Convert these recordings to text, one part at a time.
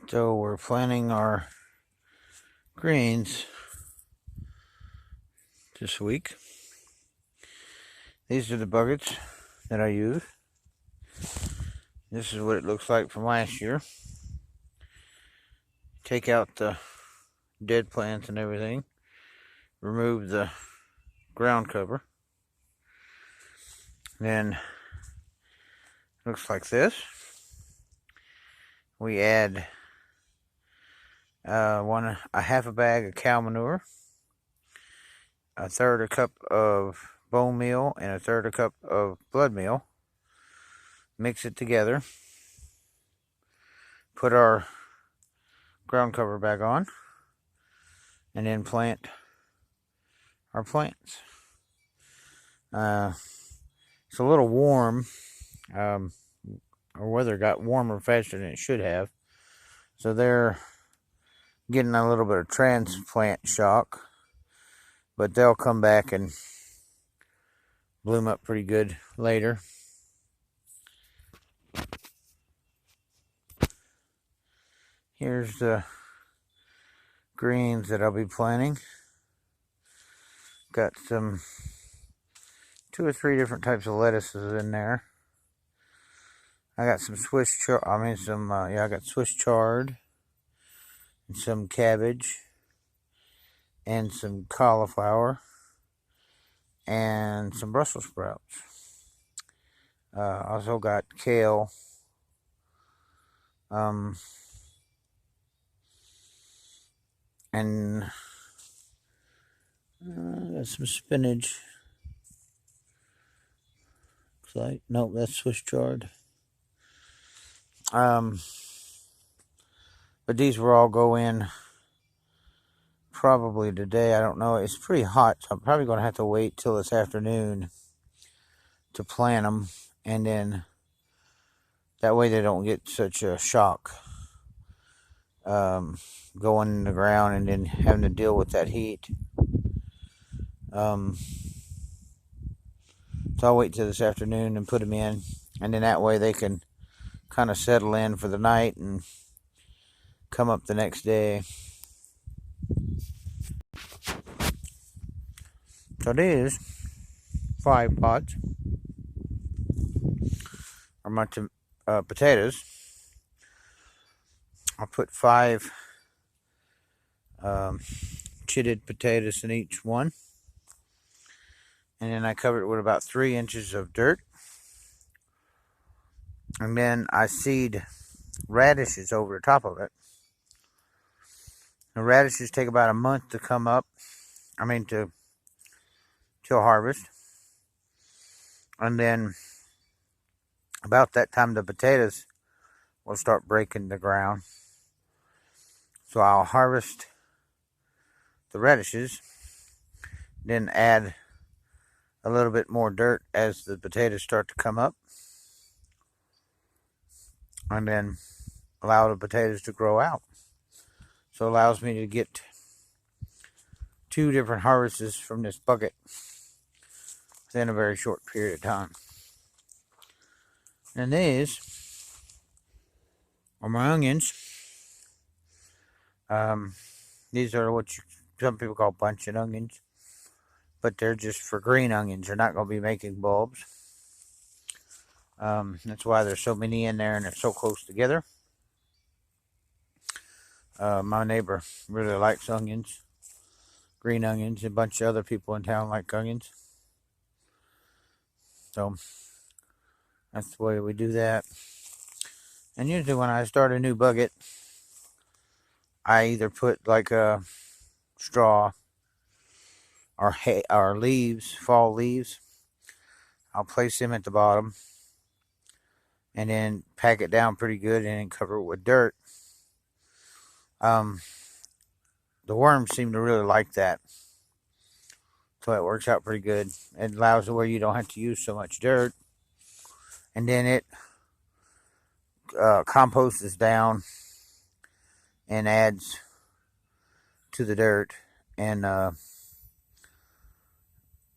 So we're planting our greens this week. These are the buckets that I use. This is what it looks like from last year. Take out the dead plants and everything. Remove the ground cover. Then looks like this. We add a half a bag of cow manure, a third a cup of bone meal, and a third a cup of blood meal. Mix it together. Put our ground cover back on, and then plant our plants. It's a little warm. Our weather got warmer faster than it should have, so they're getting a little bit of transplant shock, but they'll come back and bloom up pretty good later. Here's the greens that I'll be planting. Got some 2 or 3 different types of lettuces in there. I got some I got Swiss chard, and some cabbage, and some cauliflower, and some Brussels sprouts. Also got kale, and got some spinach. Looks like, nope, that's Swiss chard. But these will all go in probably today. I don't know. It's pretty hot, so I'm probably going to have to wait till this afternoon to plant them, and then that way they don't get such a shock going in the ground and then having to deal with that heat. So I'll wait till this afternoon and put them in, and then that way they can kind of settle in for the night and come up the next day. So these 5 pots are my potatoes. I'll put 5 chitted potatoes in each one, and then I cover it with about 3 inches of dirt, and then I seed radishes over the top of it. The radishes take about a month to come up. Till harvest, and then about that time the potatoes will start breaking the ground. So I'll harvest the radishes, then add a little bit more dirt as the potatoes start to come up, and then allow the potatoes to grow out. So it allows me to get 2 different harvests from this bucket within a very short period of time. And these are my onions. These are what some people call bunching onions, but they're just for green onions. They're not going to be making bulbs. That's why there's so many in there and they're so close together. My neighbor really likes onions, green onions. A bunch of other people in town like onions. So that's the way we do that. And usually when I start a new bucket, I either put like a straw or hay or leaves, fall leaves. I'll place them at the bottom and then pack it down pretty good and then cover it with dirt. The worms seem to really like that, so it works out pretty good. It allows it where you don't have to use so much dirt, and then it composts down and adds to the dirt. And like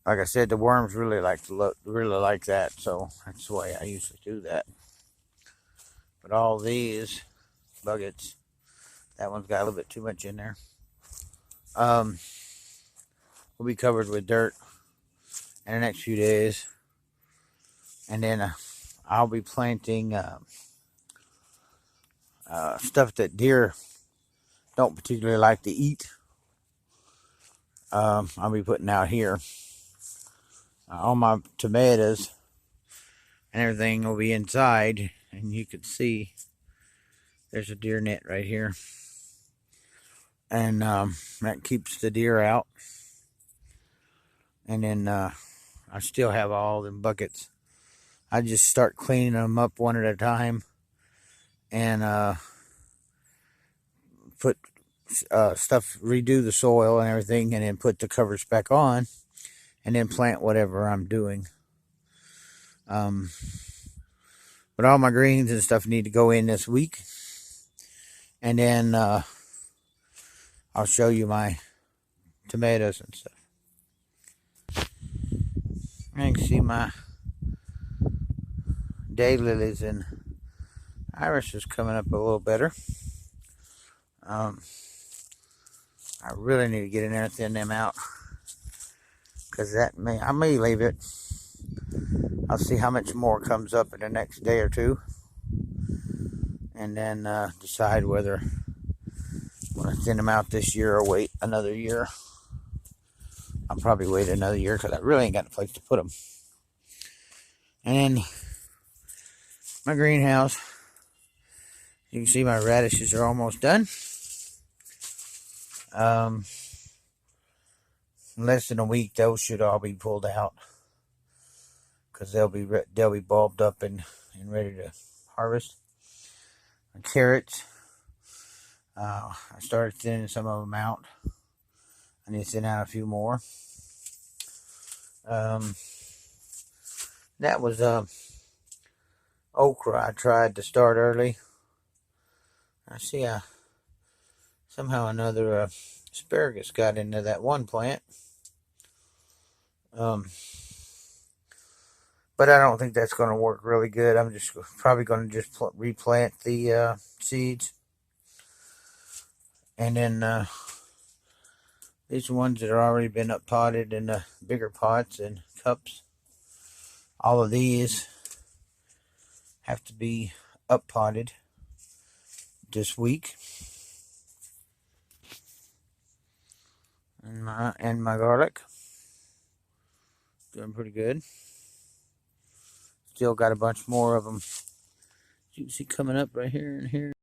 I said, the worms really like that, so that's the way I usually do that. But all these buckets That one's got a little bit too much in there. Will be covered with dirt in the next few days. And then I'll be planting stuff that deer don't particularly like to eat. I'll be putting out here. All my tomatoes and everything will be inside. And you can see there's a deer net right here. And that keeps the deer out. And then I still have all them buckets. I just start cleaning them up one at a time. And put stuff, redo the soil and everything, and then put the covers back on, and then plant whatever I'm doing. But all my greens and stuff need to go in this week, and then I'll show you my tomatoes and stuff. You can see my daylilies and iris is coming up a little better. I really need to get in there and thin them out, because I may leave it. I'll see how much more comes up in the next day or two, and then decide whether I want to thin them out this year or wait another year. I'll probably wait another year because I really ain't got a place to put them. And then my greenhouse, you can see my radishes are almost done. In less than a week, those should all be pulled out, because they'll be bulbed up and ready to harvest. My carrots, I started thinning some of them out. I need to thin out a few more. That was okra. I tried to start early. I see somehow another asparagus got into that one plant. But I don't think that's going to work really good. I'm just probably going to just replant the seeds. And then these ones that are already been up potted in the bigger pots and cups, all of these have to be up potted this week. And my garlic, doing pretty good. Still got a bunch more of them. You can see coming up right here and here.